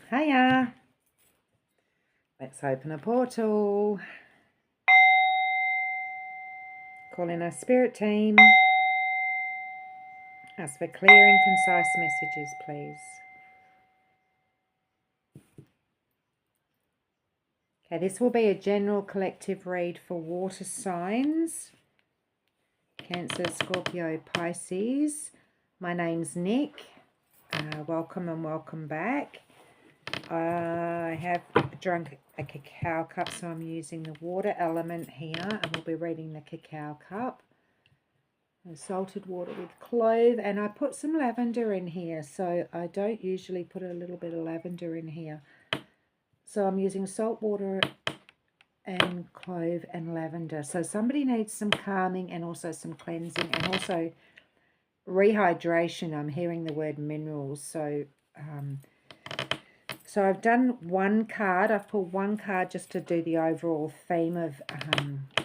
Hiya. Let's open a portal. Call in our spirit team. Ask for clear and concise messages, please. Okay, this will be a general collective read for water signs. Cancer, Scorpio, Pisces. My name's Nick. Welcome and welcome back. I have drunk a cacao cup, so I'm using the water element here, and we'll be reading the cacao cup. Salted water with clove, and I put some lavender in here, so I don't usually put a little bit of lavender in here. So I'm using salt water and clove and lavender. So somebody needs some calming and also some cleansing and also rehydration. I'm hearing the word minerals. So I've done one card. I've pulled one card just to do the overall theme of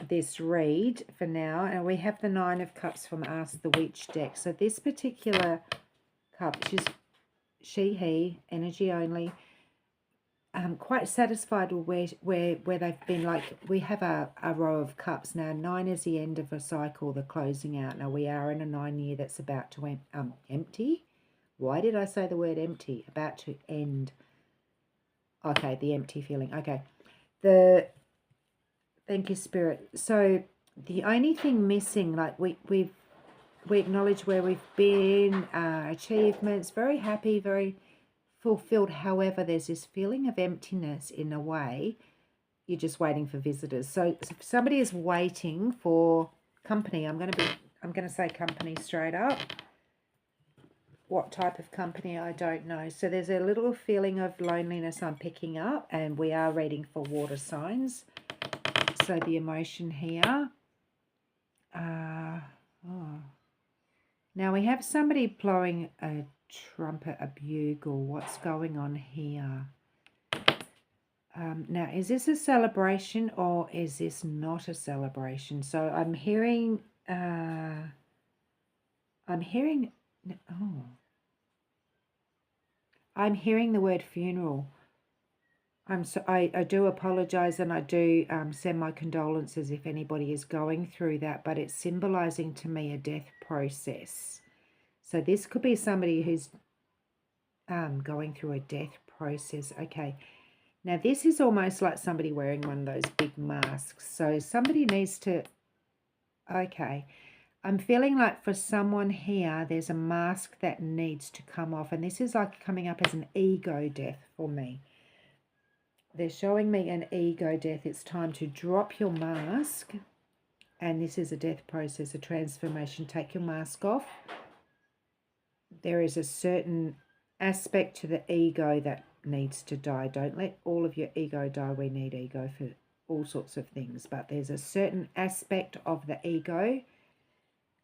this read for now. And we have the Nine of Cups from Ask the Witch deck. So this particular cup, which is she, he, energy only, quite satisfied with where they've been. Like, we have a row of cups now. 9 is the end of a cycle, the closing out. Now we are in a 9 year that's about to empty. Why did I say the word empty? About to end. Okay, the empty feeling. Okay. Thank you, Spirit. So the only thing missing, like we acknowledge where we've been, achievements, very happy, very fulfilled. However, there's this feeling of emptiness in a way. You're just waiting for visitors. So if somebody is waiting for company, I'm going to say company straight up. What type of company, I don't know. So there's a little feeling of loneliness I'm picking up, and we are reading for water signs. So the emotion here. Now we have somebody blowing a trumpet, a bugle. What's going on here? Now, is this a celebration or is this not a celebration? So I'm hearing, I'm hearing the word funeral. I do apologize, and I do send my condolences if anybody is going through that, but it's symbolizing to me a death process. So this could be somebody who's going through a death process. Okay. Now this is almost like somebody wearing one of those big masks. So somebody needs to, okay. I'm feeling like for someone here, there's a mask that needs to come off. And this is like coming up as an ego death for me. They're showing me an ego death. It's time to drop your mask. And this is a death process, a transformation. Take your mask off. There is a certain aspect to the ego that needs to die. Don't let all of your ego die. We need ego for all sorts of things. But there's a certain aspect of the ego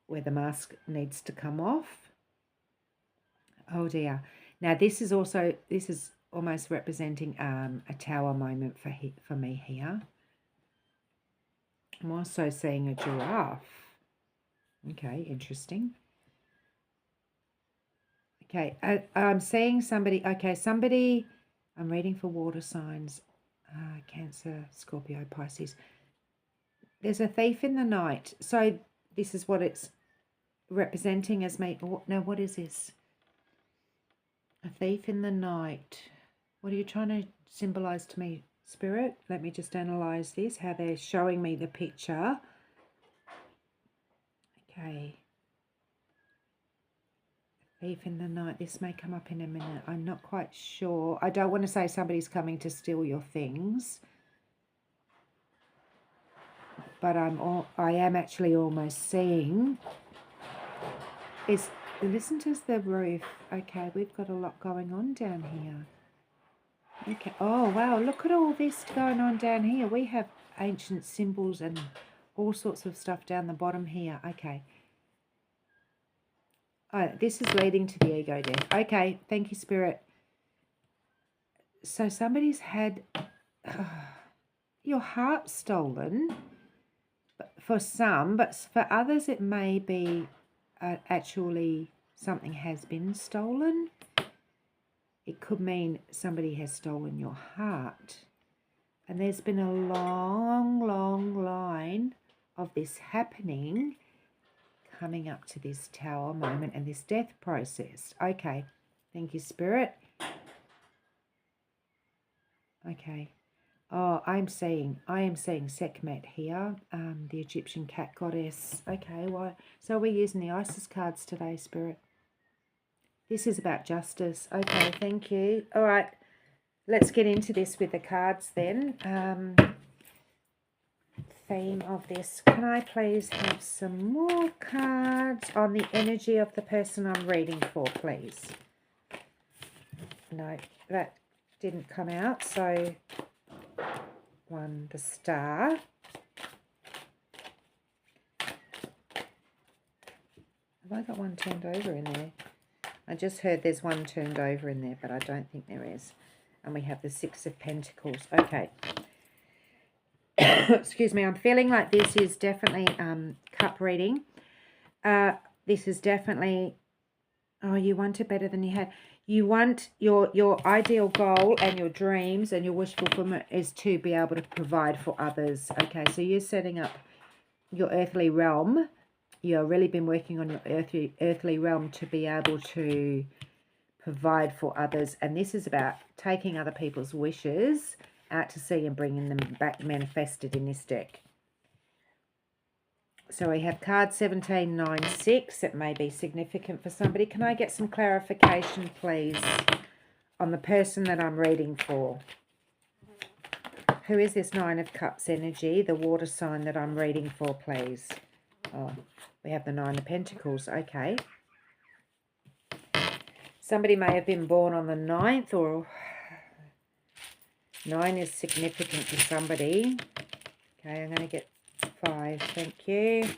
where the mask needs to come off. Oh dear. Now this is almost representing a tower moment for me here. I'm also seeing a giraffe. Okay, interesting. Okay, I'm seeing somebody. Okay, somebody. I'm reading for water signs. Cancer, Scorpio, Pisces. There's a thief in the night. So this is what it's representing as me. Now, what is this? A thief in the night. What are you trying to symbolize to me, Spirit? Let me just analyze this, how they're showing me the picture. Okay. Thief in the night. This may come up in a minute. I'm not quite sure. I don't want to say somebody's coming to steal your things. But I am actually almost seeing listen to the roof. Okay, we've got a lot going on down here. Okay. Oh, wow. Look at all this going on down here. We have ancient symbols and all sorts of stuff down the bottom here. Okay. Oh, this is leading to the ego death. Okay. Thank you, Spirit. So somebody's had your heart stolen for some, but for others it may be actually something has been stolen. It could mean somebody has stolen your heart. And there's been a long, long line of this happening coming up to this Tower moment and this death process. Okay. Thank you, Spirit. Okay. Oh, I am seeing Sekhmet here, the Egyptian cat goddess. Okay, why? So we're using the Isis cards today, Spirit. This is about justice. Okay, thank you. All right, let's get into this with the cards then. Theme of this. Can I please have some more cards on the energy of the person I'm reading for, please? No, that didn't come out. So, one, the Star. Have I got one turned over in there? I just heard there's one turned over in there, but I don't think there is. And we have the Six of Pentacles. Okay. Excuse me. I'm feeling like this is definitely cup reading. This is definitely... Oh, you want it better than you had. You want your ideal goal and your dreams and your wish fulfillment is to be able to provide for others. Okay, so you're setting up your earthly realm. You've really been working on your earthly realm to be able to provide for others. And this is about taking other people's wishes out to sea and bringing them back manifested in this deck. So we have card 1796. It may be significant for somebody. Can I get some clarification, please, on the person that I'm reading for? Who is this Nine of Cups energy, the water sign that I'm reading for, please? Oh, we have the Nine of Pentacles. Okay. Somebody may have been born on the 9th, or 9 is significant for somebody. Okay, I'm going to get 5. Thank you.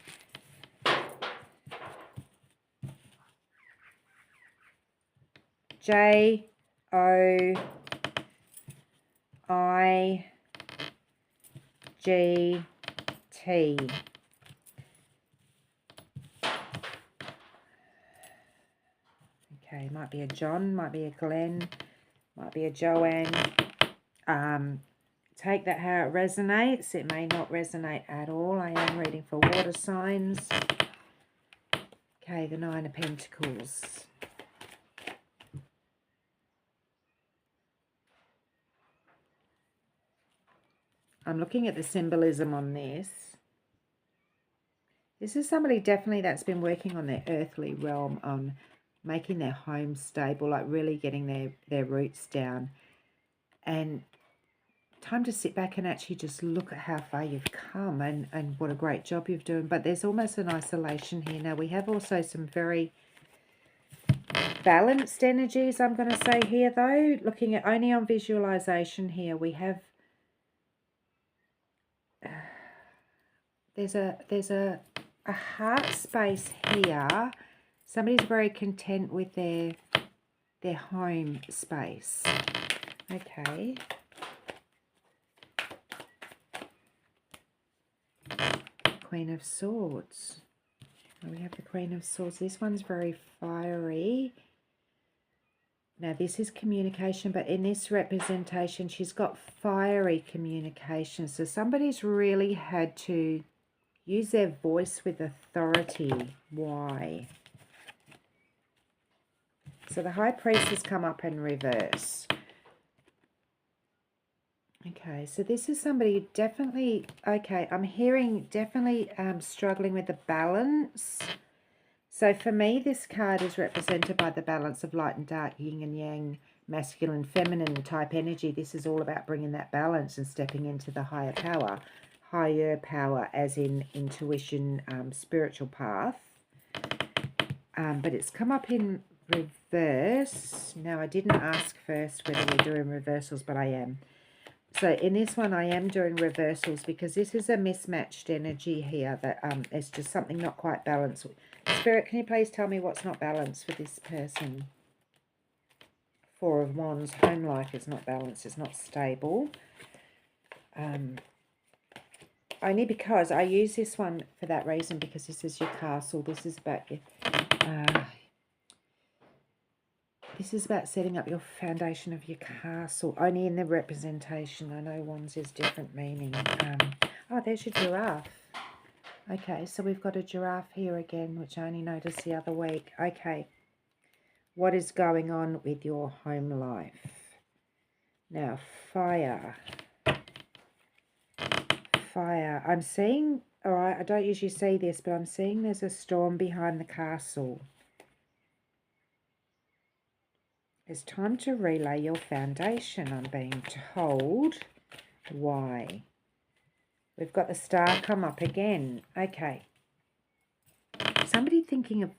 J-O-I-G-T. Okay, might be a John, might be a Glenn, might be a Joanne. Take that how it resonates. It may not resonate at all. I am reading for water signs. Okay, the Nine of Pentacles. I'm looking at the symbolism on this. This is somebody definitely that's been working on their earthly realm, on making their home stable, like really getting their roots down. And time to sit back and actually just look at how far you've come and what a great job you've done. But there's almost an isolation here. Now, we have also some very balanced energies, I'm going to say here, though. Looking at only on visualization here, we have... there's a heart space here. Somebody's very content with their home space. Okay. Queen of Swords. We have the Queen of Swords. This one's very fiery. Now, this is communication, but in this representation, she's got fiery communication. So somebody's really had to use their voice with authority. Why? So the High Priest has come up in reverse. Okay, so this is somebody definitely, okay, I'm hearing definitely struggling with the balance. So for me, this card is represented by the balance of light and dark, yin and yang, masculine, feminine type energy. This is all about bringing that balance and stepping into the higher power as in intuition, spiritual path. But it's come up in reverse. Now, I didn't ask first whether we're doing reversals, but I am. So in this one, I am doing reversals because this is a mismatched energy here that it's just something not quite balanced. Spirit, can you please tell me what's not balanced with this person? Four of Wands, home life is not balanced, it's not stable. Only because I use this one for that reason, because this is your castle. This is about your, this is about setting up your foundation of your castle, only in the representation. I know wands is different meaning. Oh, there's your giraffe. Okay, so we've got a giraffe here again, which I only noticed the other week. Okay, what is going on with your home life? Now, fire. Fire. I'm seeing, all right, I don't usually see this, but I'm seeing there's a storm behind the castle. It's time to relay your foundation, I'm being told. Why? We've got the star come up again. Okay. Somebody thinking of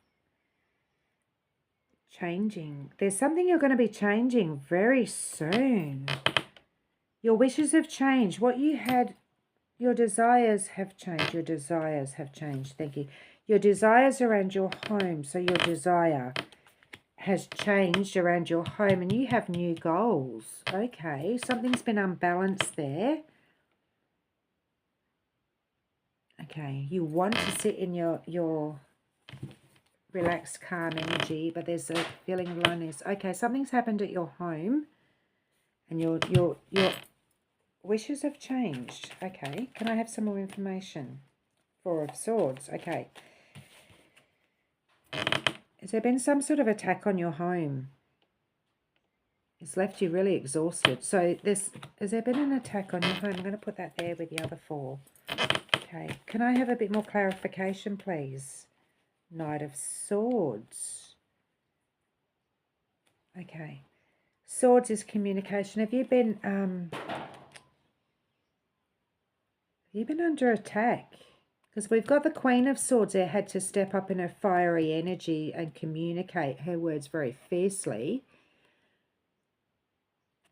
changing. There's something you're going to be changing very soon. Your wishes have changed. What you had, your desires have changed. Your desires have changed. Thank you. Your desires around your home. So your desire has changed around your home and you have new goals. Okay. Something's been unbalanced there. Okay. You want to sit in your relaxed, calm energy, but there's a feeling of loneliness. Okay. Something's happened at your home and your wishes have changed. Okay. Can I have some more information? Four of Swords. Okay. Has there been some sort of attack on your home? It's left you really exhausted. So has there been an attack on your home? I'm going to put that there with the other four. Okay. Can I have a bit more clarification, please? Knight of Swords. Okay. Swords is communication. Have you been under attack? Because we've got the Queen of Swords there, had to step up in her fiery energy and communicate her words very fiercely.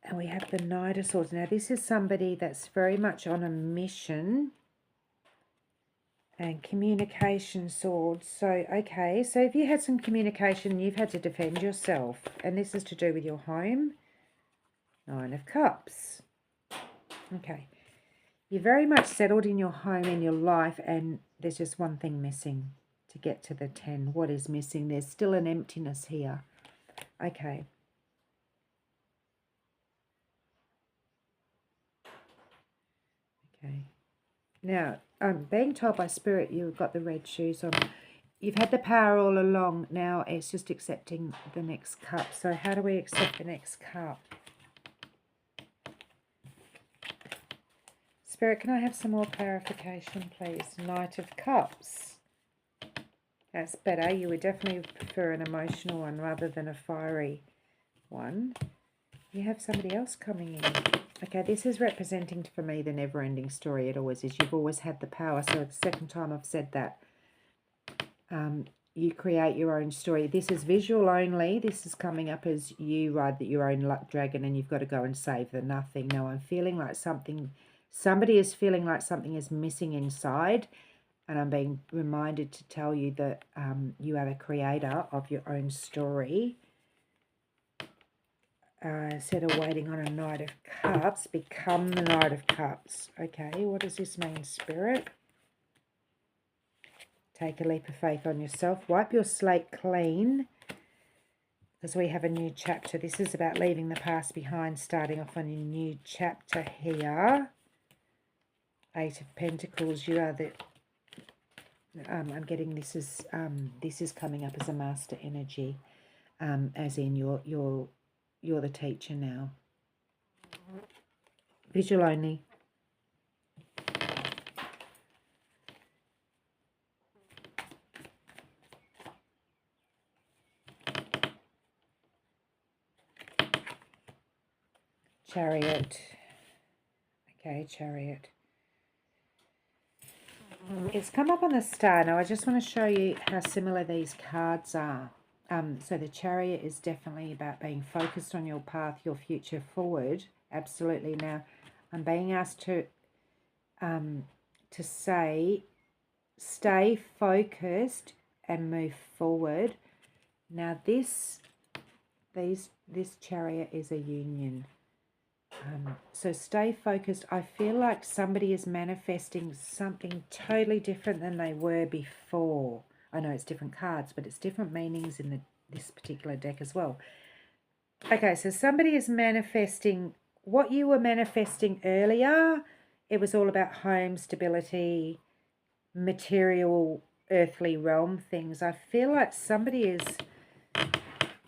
And we have the Knight of Swords. Now, this is somebody that's very much on a mission. And communication, Swords. So, okay. So, if you had some communication, you've had to defend yourself. And this is to do with your home. Nine of Cups. Okay. You're very much settled in your home, in your life, and there's just one thing missing to get to the 10. What is missing? There's still an emptiness here. Okay. Okay. Now, I'm being told by Spirit you've got the red shoes on. You've had the power all along. Now it's just accepting the next cup. So how do we accept the next cup? Spirit, can I have some more clarification, please? Knight of Cups. That's better. You would definitely prefer an emotional one rather than a fiery one. You have somebody else coming in. Okay, this is representing for me the never-ending story. It always is. You've always had the power. So the second time I've said that. You create your own story. This is visual only. This is coming up as you ride your own luck dragon and you've got to go and save the nothing. Now I'm feeling like somebody is feeling like something is missing inside, and I'm being reminded to tell you that you are the creator of your own story. Instead of waiting on a Knight of Cups, become the Knight of Cups. Okay, what does this mean, Spirit? Take a leap of faith on yourself. Wipe your slate clean, because we have a new chapter. This is about leaving the past behind, starting off on a new chapter here. Eight of Pentacles. You are the... I'm getting this is coming up as a master energy, as in you're the teacher now. Visual only. Chariot. Okay, Chariot. It's come up on the star. Now, I just want to show you how similar these cards are. So the Chariot is definitely about being focused on your path, your future forward. Absolutely. Now, I'm being asked to say, stay focused and move forward. Now, this Chariot is a union. So stay focused. I feel like somebody is manifesting something totally different than they were before. I know it's different cards, but it's different meanings in this particular deck as well. Okay, so somebody is manifesting what you were manifesting earlier. It was all about home, stability, material, earthly realm things. I feel like somebody is,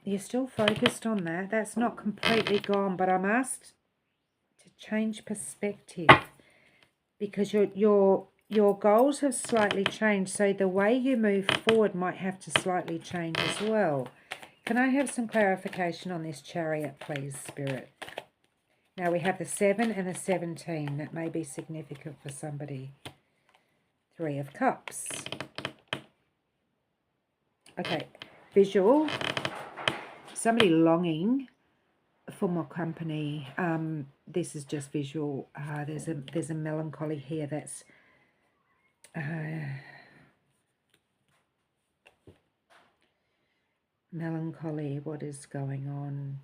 you're still focused on that. That's not completely gone, but I'm asked to change perspective because your goals have slightly changed. So the way you move forward might have to slightly change as well. Can I have some clarification on this Chariot, please, Spirit? Now we have the 7 and the 17. That may be significant for somebody. 3 of Cups. Okay, visual. Somebody longing for more company. This is just visual. There's a melancholy here that's melancholy. What is going on?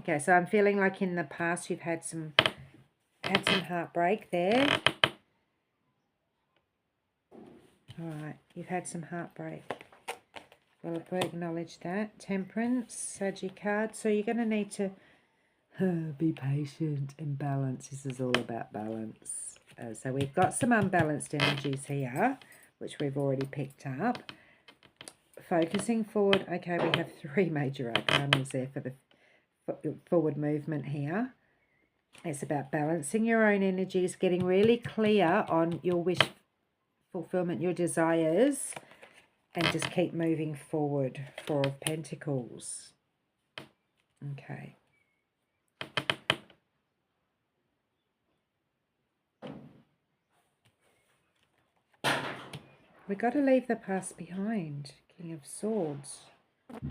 Okay, so I'm feeling like in the past you've had some heartbreak there. All right, you've had some heartbreak. We'll acknowledge that. Temperance, Sagittarius card. So you're going to need to be patient and balance. This is all about balance. So we've got some unbalanced energies here, which we've already picked up. Focusing forward. Okay, we have 3 major arcanas there for the forward movement here. It's about balancing your own energies, getting really clear on your wish fulfillment, your desires, and just keep moving forward. 4 of Pentacles. Okay. We've got to leave the past behind. King of Swords.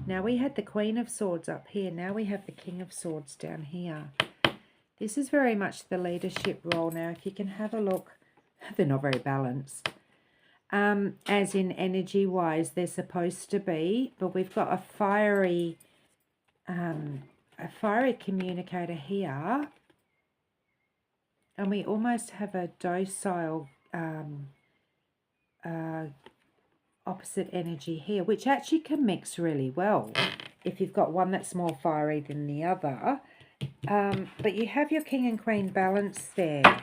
Now we had the Queen of Swords up here. Now we have the King of Swords down here. This is very much the leadership role. Now, if you can have a look, they're not very balanced. As in energy-wise, they're supposed to be, but we've got a fiery communicator here, and we almost have a docile opposite energy here, which actually can mix really well if you've got one that's more fiery than the other. But you have your King and Queen balance there.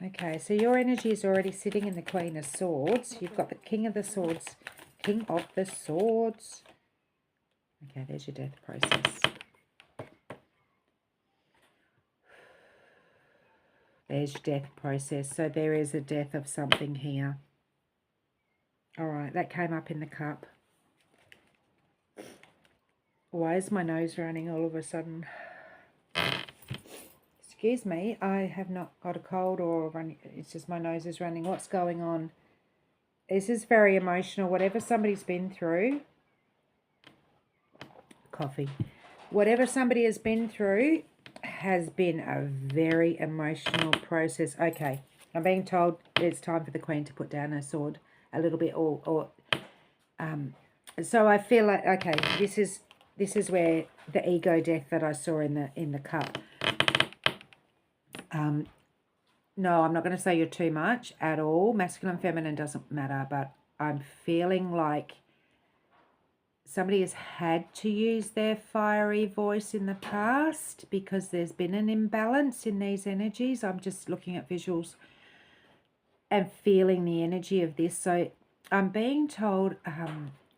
Okay, so your energy is already sitting in the Queen of Swords. You've got the King of the Swords. King of the Swords. Okay, there's your death process. There's your death process. So there is a death of something here. All right, that came up in the cup. Why is my nose running all of a sudden? Excuse me, I have not got a cold or running. It's just my nose is running. What's going on? This is very emotional. Whatever somebody's been through. Coffee. Whatever somebody has been through has been a very emotional process. Okay, I'm being told it's time for the Queen to put down her sword a little bit, so I feel like, okay, this is where the ego death that I saw in the cup. No, I'm not going to say you're too much at all. Masculine, feminine doesn't matter, but I'm feeling like somebody has had to use their fiery voice in the past because there's been an imbalance in these energies. I'm just looking at visuals and feeling the energy of this. So I'm being told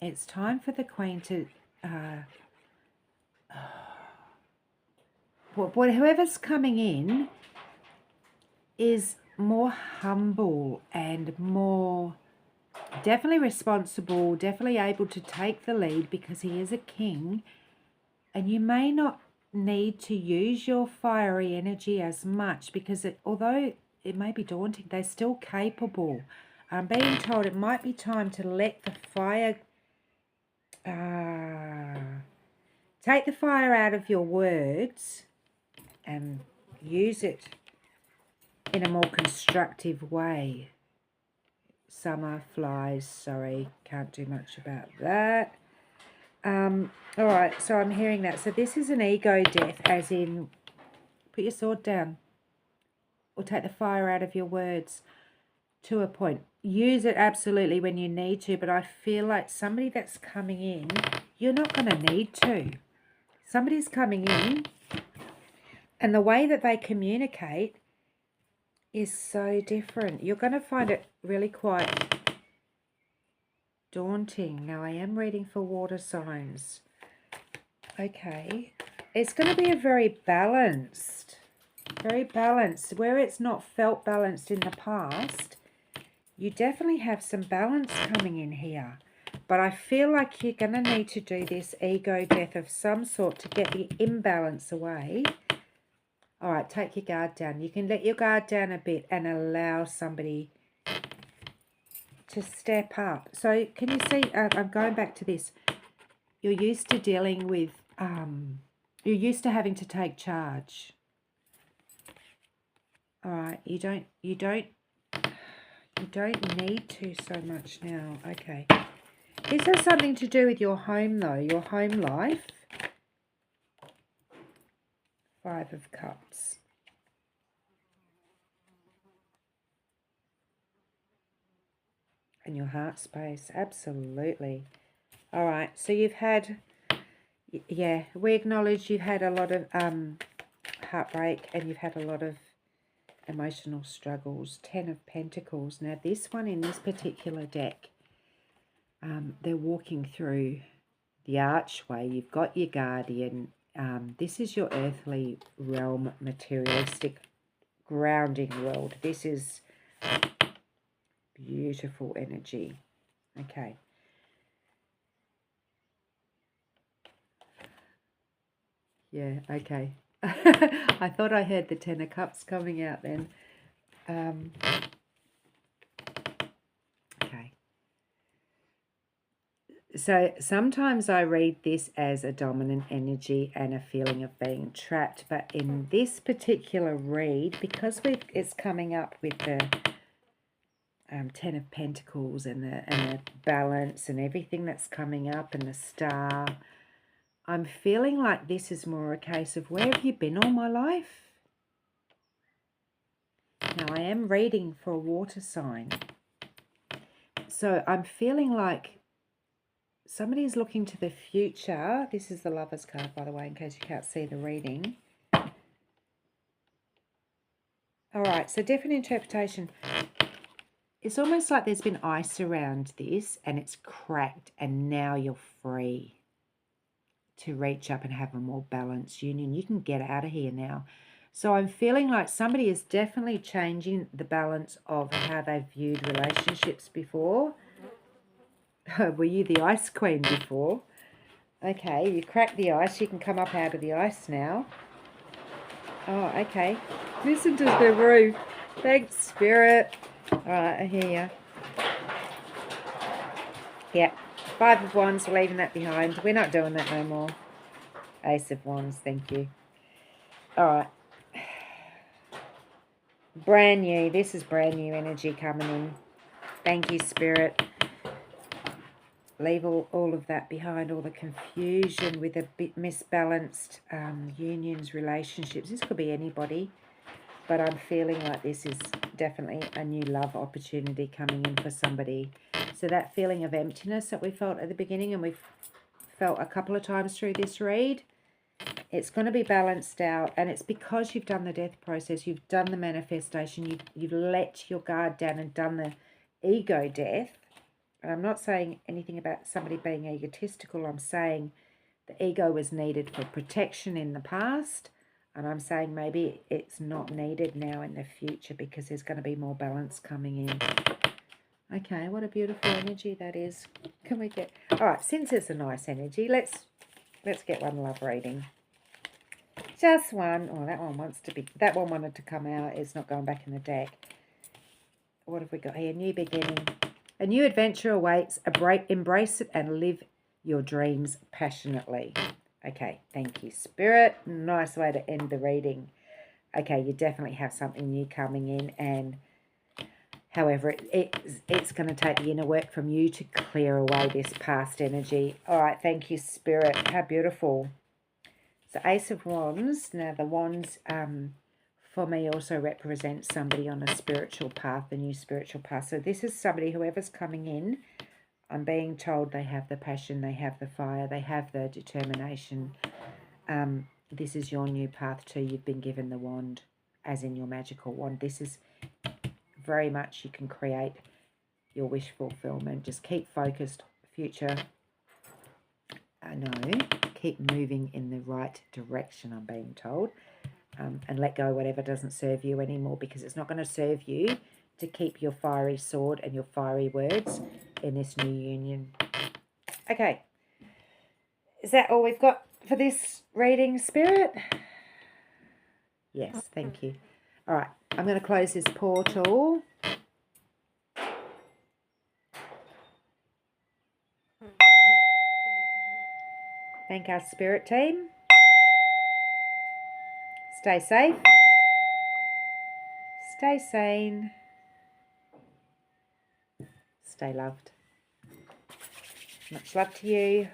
it's time for the Queen to, whoever's coming in is more humble and more definitely responsible, definitely able to take the lead because he is a king. And you may not need to use your fiery energy as much because although it may be daunting, they're still capable. I'm being told it might be time to let the fire, take the fire out of your words and use it in a more constructive way. Summer flies, sorry, can't do much about that. All right, so I'm hearing that. So this is an ego death, as in put your sword down or take the fire out of your words to a point. Use it absolutely when you need to, but I feel like somebody that's coming in, you're not going to need to. somebody's coming in, and the way that they communicate is so different. You're going to find it really quite daunting. Now, I am reading for water signs. Okay. It's going to be a very balanced, where it's not felt balanced in the past. You definitely have some balance coming in here. But I feel like you're going to need to do this ego death of some sort to get the imbalance away. All right, take your guard down. You can let your guard down a bit and allow somebody to step up. So can you see, I'm going back to this. You're used to dealing with, you're used to having to take charge. All right, you don't need to so much now. Okay. This has something to do with your home, though, your home life. 5 of Cups. And your heart space, absolutely. All right, so you've had, yeah, we acknowledge you've had a lot of heartbreak and you've had a lot of emotional struggles. 10 of Pentacles. Now, this one in this particular deck, they're walking through the archway. You've got your guardian. This is your earthly realm, materialistic, grounding world. This is beautiful energy. Okay. Yeah, okay. I thought I heard the 10 of Cups coming out then. Okay. So sometimes I read this as a dominant energy and a feeling of being trapped. But in this particular read, because it's coming up with the 10 of Pentacles and the balance and everything that's coming up and the star, I'm feeling like this is more a case of, where have you been all my life? Now, I am reading for a water sign. So I'm feeling like somebody's looking to the future. This is the Lover's card, by the way, in case you can't see the reading. All right, so different interpretation. It's almost like there's been ice around this and it's cracked, and now you're free to reach up and have a more balanced union. You can get out of here now. So I'm feeling like somebody is definitely changing the balance of how they've viewed relationships before. Were you the ice queen before? Okay, you cracked the ice. You can come up out of the ice now. Oh, okay. Listen to the roof. Thanks, Spirit. All right, I hear you. Yeah. 5 of Wands, we're leaving that behind. We're not doing that no more. Ace of Wands, thank you. All right. Brand new. This is brand new energy coming in. Thank you, Spirit. Leave all of that behind, all the confusion with a bit misbalanced unions, relationships. This could be anybody, but I'm feeling like this is definitely a new love opportunity coming in for somebody. So that feeling of emptiness that we felt at the beginning, and we've felt a couple of times through this read, it's going to be balanced out, and it's because you've done the death process, you've done the manifestation, you've let your guard down and done the ego death. And I'm not saying anything about somebody being egotistical. I'm saying the ego was needed for protection in the past, and I'm saying maybe it's not needed now in the future because there's going to be more balance coming in. Okay, what a beautiful energy that is. Can we get... All right, since it's a nice energy, let's get one love reading. Just one. Oh, that one wants to be... That one wanted to come out. It's not going back in the deck. What have we got here? New beginning. A new adventure awaits. Embrace it and live your dreams passionately. Okay, thank you, Spirit. Nice way to end the reading. Okay, you definitely have something new coming in, and however, it's going to take the inner work from you to clear away this past energy. All right, thank you, Spirit. How beautiful. So Ace of Wands. Now, the Wands, for me, also represents somebody on a spiritual path, a new spiritual path. So this is somebody, whoever's coming in, I'm being told they have the passion, they have the fire, they have the determination. This is your new path too. You've been given the wand, as in your magical wand. This is very much you can create your wish fulfillment. Just keep focused, future. Keep moving in the right direction, I'm being told. And let go whatever doesn't serve you anymore, because it's not going to serve you to keep your fiery sword and your fiery words in this new union. Okay. Is that all we've got for this reading, Spirit? Yes, thank you. All right, I'm going to close this portal. Thank our spirit team. Stay safe. Stay sane. Stay loved. Much love to you.